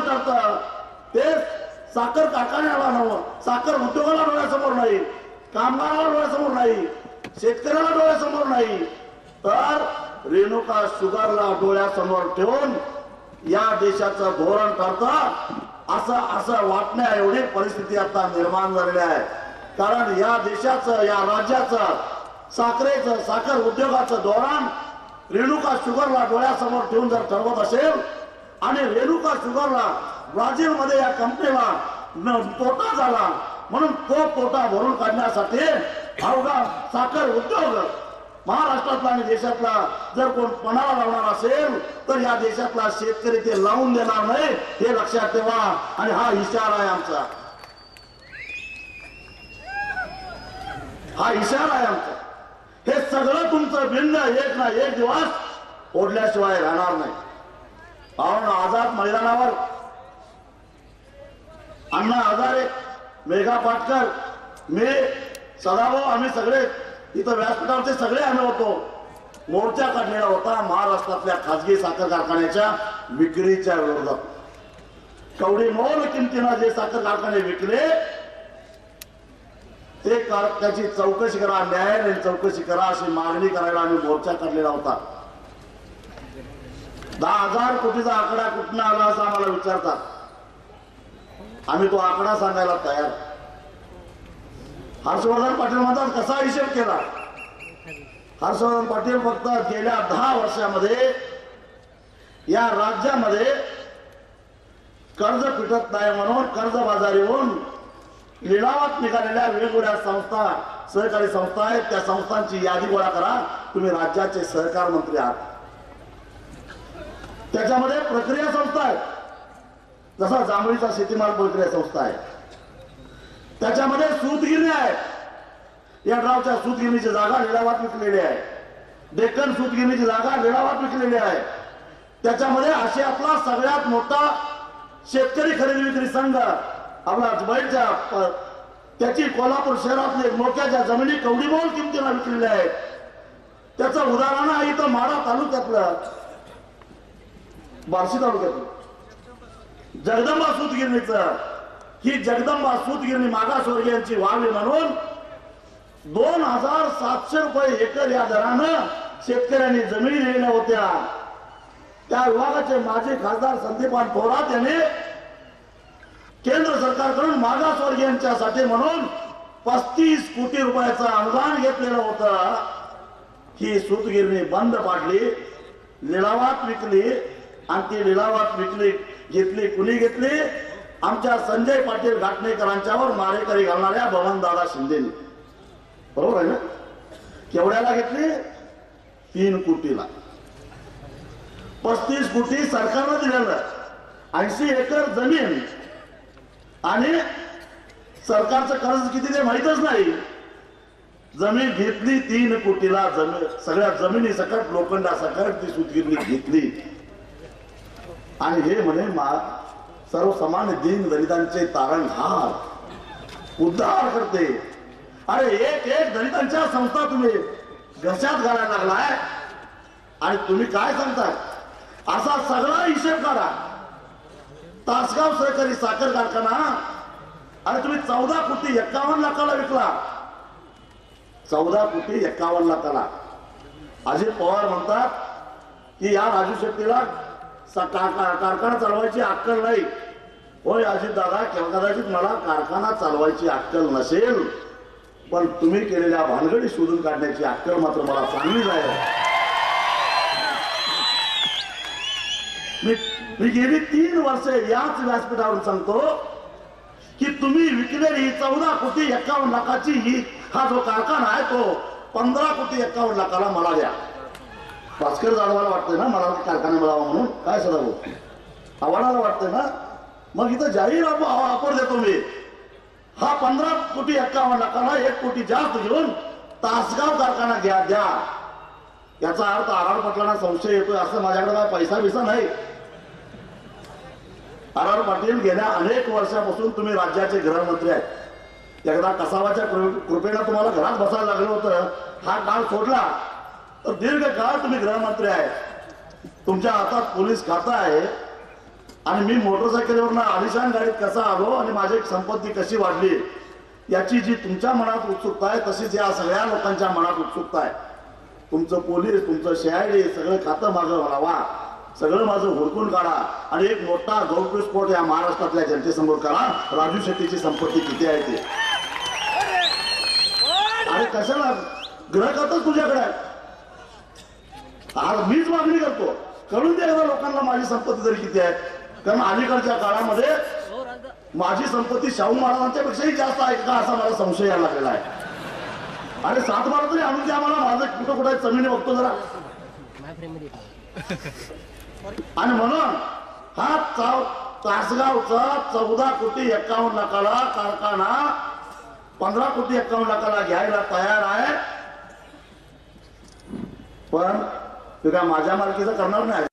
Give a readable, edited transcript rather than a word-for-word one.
ठरतं ते साखर कारखान्याला नव्हतं, साखर उद्योगाला डोळ्यासमोर नाही, कामगाराला डोळ्यासमोर नाही, शेतकऱ्याला डोळ्यासमोर नाही, तर रेणुका शुगरला डोळ्यासमोर ठेवून या देशाचं धोरण ठरतं असं वाटण्या एवढी परिस्थिती आता निर्माण झालेली आहे. कारण या देशाचं, या राज्याचं साखरेचं, साखर उद्योगाचं धोरण रेणुका शुगरला डोळ्यासमोर ठेवून जर ठरवत असेल आणि रेणुका शुगरला ब्राझील मध्ये या कंपनीला तोटा झाला म्हणून तो तोटा भरून काढण्यासाठी अवघा साखर उद्योग महाराष्ट्रातला आणि देशातला जर कोण पणाला लावणार असेल तर या देशातला शेतकरी ते लावून देणार नाही, हे लक्षात ठेवा. आणि हा इशारा आहे आमचा, हा इशारा आहे आमचा. हे सगळं तुमचं भिन्न एक ना एक दिवस ओढल्याशिवाय राहणार नाही. पाहून आझाद मैदानावर अण्णा हजारे, मेघा पाटकर, मी, सदाभाऊ, आम्ही सगळे इथं व्यासपीठावरचे सगळे आम्ही होतो. मोर्चा काढलेला होता महाराष्ट्रातल्या खासगी साखर कारखान्याच्या विक्रीच्या विरोधात. कवडी मोल किमतीनं जे साखर कारखाने विकले ते त्याची चौकशी करा, न्यायालयीन चौकशी करा अशी मागणी करायला आम्ही मोर्चा काढलेला होता. 10,000 कोटीचा आकडा कुठनं आला असं आम्हाला विचारतात. आम्ही तो आकडा सांगायला तयार. हर्षवर्धन पाटील म्हणतात कसा हिशेब केला. हर्षवर्धन पाटील फक्त गेल्या 10 वर्षामध्ये या राज्यामध्ये कर्ज फिटत नाही म्हणून कर्जबाजारी होऊन लिलावात निघालेल्या वेगवेगळ्या संस्था, सहकारी संस्था आहेत, त्या संस्थांची यादी गोळा करा. तुम्ही राज्याचे सहकार मंत्री आहात. त्याच्यामध्ये प्रक्रिया संस्था आहेत, जसा जांभळीचा शेतीमाल प्रक्रिया संस्था आहे. त्याच्यामध्ये सूतगिरणी आहे, यड्रावच्या सूतगिरणीची जागा लिलावात विकलेली आहे. डेक्कन सूतगिरणीची जागा लिलावात विकलेली आहे. त्याच्यामध्ये आशियातला सगळ्यात मोठा शेतकरी खरेदी विक्री संघ आपला बैठच्या त्याची कोल्हापूर शहरातले मोक्याच्या जमिनी कवडीमोल किमतीला विकलेल्या आहेत. त्याचं उदाहरण आहे इथं माढा तालुक्यातलं, बार्शी तालुक्यातलं जगदंबा सूतगिरणीचं. ही जगदंबा सूतगिरणी मागासवर्गीयांची व्हावी म्हणून 2,700 रुपये एकर या दरानं शेतकऱ्यांनी जमिनी दिलेल्या होत्या. त्या विभागाचे माजी खासदार संदीपान थोरात यांनी केंद्र सरकारकडून मागासवर्गीयांच्यासाठी म्हणून 35 कोटी रुपयाचं अनुदान घेतलेलं होतं. ही सूतगिरणी बंद पाडली, लिलावात विकली आणि ती लिलावात घेतली. कुणी घेतली? आमच्या संजय पाटील घाटणेकरांच्यावर मारेकरी घालणाऱ्या बबनदादा शिंदेनी. बरोबर आहे ना? केवढ्याला घेतली? 3 कोटीला. 35 कोटी सरकारनं दिलेलं, 80 एकर जमीन आणि सरकारचं कर्ज किती ते माहितच नाही. जमीन घेतली 3 कोटीला. सगळ्या जमिनी सकट, लोखंडा सकट ती सूतगिरणी घेतली. आणि हे म्हणे सर्वसामान्य दीन दलितांचे तारणहार उद्धार करते. अरे एक दलितांच्या संस्था तुम्ही घशात घालायला लागलाय आणि तुम्ही काय सांगताय? असा सगळा हिशेब करा. तासगाव सहकारी साखर कारखाना आणि तुम्ही 14 कोटी 51 लाखाला विकला. 14 कोटी 51 लाखाला. अजित पवार म्हणतात की या राजू शेट्टीला कारखाना चालवायची अक्कल नाही. होय अजित दादा, कदाचित मला कारखाना चालवायची अक्कल नसेल, पण तुम्ही केलेल्या भानगडी शोधून काढण्याची अक्कल मात्र मला चांगलीच आहे. मी गेली 3 वर्षे याच व्यासपीठावरून सांगतो की तुम्ही विकलेली 14 कोटी 51 लाखाची हा जो कारखाना आहे तो 15 कोटी 51 लाखाला मला द्या. भास्कर जाधवाला वाटतंय ना मला कारखाना मिळावा म्हणून? काय सदा भाऊ आव्हानाला वाटतंय ना? मग इथं जाहीर ऑफर देतो मी. हा 15 कोटी 51 लाखाला 1 कोटी जास्त घेऊन तासगाव कारखाना द्या. याचा अर्थ आर पाटलांना संशय येतोय असं माझ्याकडे काय पैसा बिसा नाही. आर पाटील गेल्या अनेक वर्षापासून तुम्ही राज्याचे गृहमंत्री आहेत. एकदा कसावाच्या कृपेला तुम्हाला घरात बसायला लागलं होतं. हा काळ सोडला तर दीर्घ काळ तुम्ही गृहमंत्री आहे. तुमच्या हातात पोलीस खातं आहे आणि मी मोटरसायकलीवरनं आलिशान गाडीत कसा आलो आणि माझी संपत्ती कशी वाढली याची जी तुमच्या मनात उत्सुकता आहे तशीच या सगळ्या लोकांच्या मनात उत्सुकता आहे. तुमचं पोलीस, तुमचं CID सगळं खातं माझं लावा, सगळं माझं हुडकून काढा आणि एक मोठा गौरवस्फोट या महाराष्ट्रातल्या जनतेसमोर करा. राजू शेट्टीची संपत्ती किती आहे ते आणि कशाला ग्रहकातच तुझ्याकडे आहे. आज मीच मागणी करतो, कळून दे एकदा लोकांना माझी संपत्ती तरी किती आहे. कारण अलीकडच्या काळामध्ये माझी संपत्ती शाहू महाराजांच्या पेक्षाही जास्त आहे का असा मला संशय यायला लागलेला आहे. अरे 7 बारा तरी आणून द्या मला, माझं कुठं कुठं जमिनी बघतो जरा. आणि म्हणून हा तासगावचा 14 कोटी 51 लाखाला कारखाना 15 कोटी 51 लाखाला घ्यायला तयार आहे. पण ते काय माझ्या मालकीचं करणार नाही.